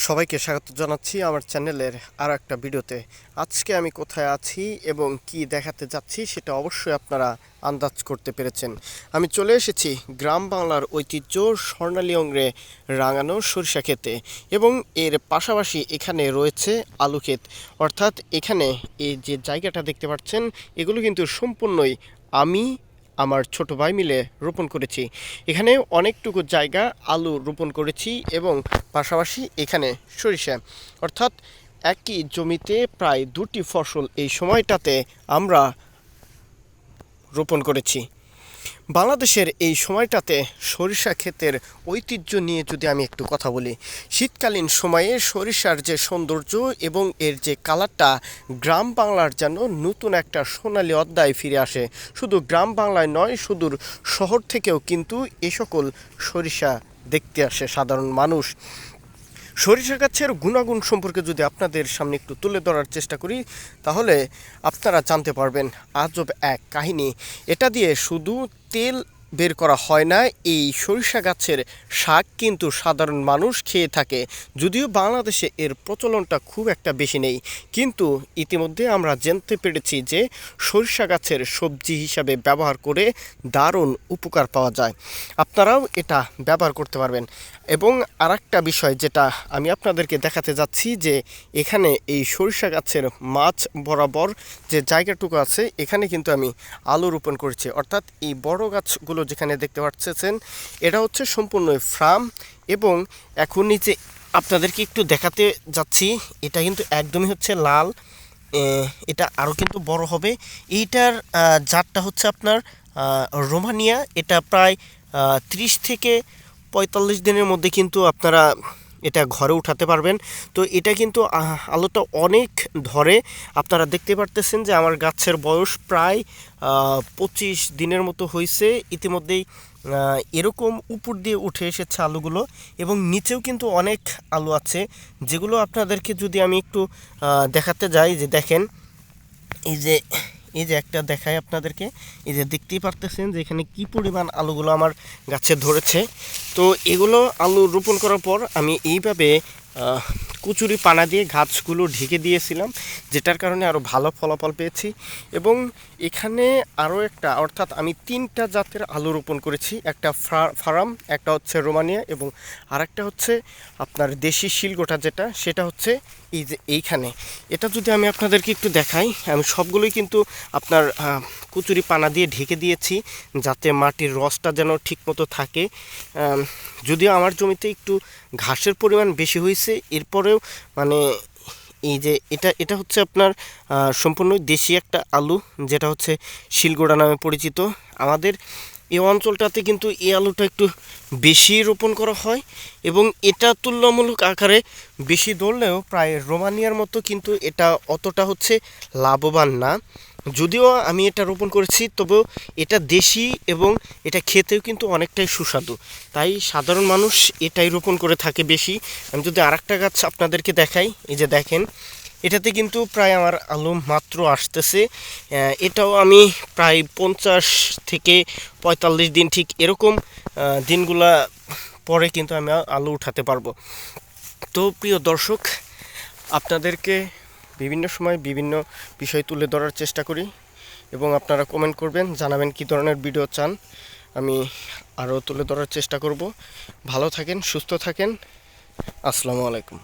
সবাইকে স্বাগত জানাচ্ছি আমার চ্যানেলের আরও একটা ভিডিওতে। আজকে আমি কোথায় আছি এবং কি দেখাতে যাচ্ছি সেটা অবশ্যই আপনারা আন্দাজ করতে পেরেছেন। আমি চলে এসেছি গ্রাম বাংলার ঐতিহ্য স্বর্ণালী অঙ্গরে রাঙানো সরিষা ক্ষেতে এবং এর পাশাপাশি এখানে রয়েছে আলু ক্ষেত। অর্থাৎ এখানে এই যে জায়গাটা দেখতে পাচ্ছেন এগুলো কিন্তু সম্পূর্ণই আমি আমার ছোট ভাই মিলে রোপণ করেছি। এখানে অনেকটুকু জায়গা আলু রোপণ করেছি এবং পাশাপাশি এখানে সরিষা, অর্থাৎ একই জমিতে প্রায় দুটি ফসল এই সময়টাতে আমরা রোপণ করেছি। বাংলাদেশের এই সময়টাতে সরিষা ক্ষেতের ঐতিহ্য নিয়ে যদি আমি একটু কথা বলি, শীতকালীন সময়ে সরিষার যে সৌন্দর্য এবং এর যে কালারটা গ্রাম বাংলার যেন নতুন একটা সোনালী অধ্যায় ফিরে আসে। শুধু গ্রাম বাংলায় নয়, সুদূর শহর থেকেও কিন্তু এ সকল সরিষা দেখতে আসে সাধারণ মানুষ। সরিষা গাছের গুণাগুণ সম্পর্কে যদি আপনাদের সামনে একটু তুলে ধরার চেষ্টা করি তাহলে আপনারা জানতে পারবেন আজব এক কাহিনী। এটা দিয়ে শুধু তেল বের করা হয় না, এই সরিষা গাছের শাক কিন্তু সাধারণ মানুষ খেয়ে থাকে। যদিও বাংলাদেশে এর প্রচলনটা খুব একটা বেশি নেই, কিন্তু ইতিমধ্যে আমরা জানতে পেরেছি যে সরিষা গাছের সবজি হিসাবে ব্যবহার করে দারুণ উপকার পাওয়া যায়। আপনারাও এটা ব্যবহার করতে পারবেন। এবং আরেকটা বিষয় যেটা আমি আপনাদেরকে দেখাতে যাচ্ছি, যে এখানে এই সরিষা গাছের মাছ বরাবর যে জায়গাটুকু আছে এখানে কিন্তু আমি আলু রোপণ করেছি। অর্থাৎ এই বড় গাছগুলো যেখানে দেখতে পাচ্ছেন এটা হচ্ছে সম্পূর্ণ ফার্ম। এবং এখন নিচে আপনাদেরকে একটু দেখাতে যাচ্ছি, এটা কিন্তু একদমই হচ্ছে লাল, এটা আরও কিন্তু বড় হবে। এইটার জাতটা হচ্ছে আপনার রোমানিয়া। এটা প্রায় 30 থেকে 45 দিনের মধ্যে কিন্তু আপনারা এটা ঘরে উঠাতে পারবেন। তো এটা কিন্তু আলুটা অনেক ধরে। আপনারা দেখতে পারতেছেন যে আমার গাছের বয়স প্রায় 25 দিনের মতো হয়েছে ইতিমধ্যেই। এরকম উপর দিয়ে উঠে এসেছে আলুগুলো এবং নিচেও কিন্তু অনেক আলু আছে, যেগুলো আপনাদেরকে যদি আমি একটু দেখাতে যাই, যে দেখেন এই যে একটা দেখায় আপনাদেরকে, এই যে দেখতেই পারতেছেন যে এখানে কি পরিমাণ আলুগুলো আমার গাছে ধরেছে। তো এগুলো আলু রোপণ করার পর আমি এইভাবে কুচুরি পানা দিয়ে গাছগুলো ঢেকে দিয়েছিলাম, যেটার কারণে আরও ভালো ফলাফল পেয়েছি। এবং এখানে আরও একটা, অর্থাৎ আমি 3টা জাতের আলু রোপণ করেছি। একটা ফার্ম, একটা হচ্ছে রোমানিয়া এবং আরেকটা হচ্ছে আপনার দেশি শিলগোটা, যেটা সেটা হচ্ছে এই যে এইখানে। এটা যদি আমি আপনাদেরকে একটু দেখাই, আমি সবগুলোই কিন্তু আপনার কুচুরি পানা দিয়ে ঢেকে দিয়েছি যাতে মাটির রসটা যেন ঠিকমতো থাকে। যদিও আমার জমিতে একটু ঘাসের পরিমাণ বেশি হয়েছে, এরপরেও মানে এই যে এটা হচ্ছে আপনার সম্পূর্ণ দেশি একটা আলু, যেটা হচ্ছে শিলগোড়া নামে পরিচিত। আমাদের এই অঞ্চলটাতে কিন্তু এই আলুটা একটু বেশি রোপণ করা হয় এবং এটা তুলনামূলক আকারে বেশি ধরলেও প্রায় রোমানিয়ার মতো, কিন্তু এটা অতটা হচ্ছে লাভবান না। যদিও আমি এটা রোপণ করেছি, তবেও এটা দেশি এবং এটা খেতেও কিন্তু অনেকটাই সুস্বাদু, তাই সাধারণ মানুষ এটাই রোপণ করে থাকে বেশি। আমি যদি আরেকটা গাছ আপনাদেরকে দেখাই, এই যে দেখেন এটাতে কিন্তু প্রায় আমার আলু মাত্র আসতেছে। এটাও আমি প্রায় 50 থেকে 45 দিন, ঠিক এরকম দিনগুলা পরে কিন্তু আমি আলু উঠাতে পারবো। তো প্রিয় দর্শক, আপনাদেরকে বিভিন্ন সময় বিভিন্ন বিষয় তুলে ধরার চেষ্টা করি এবং আপনারা কমেন্ট করবেন, জানাবেন কী ধরনের ভিডিও চান, আমি আরও তুলে ধরার চেষ্টা করব। ভালো থাকেন, সুস্থ থাকেন। আসসালামু আলাইকুম।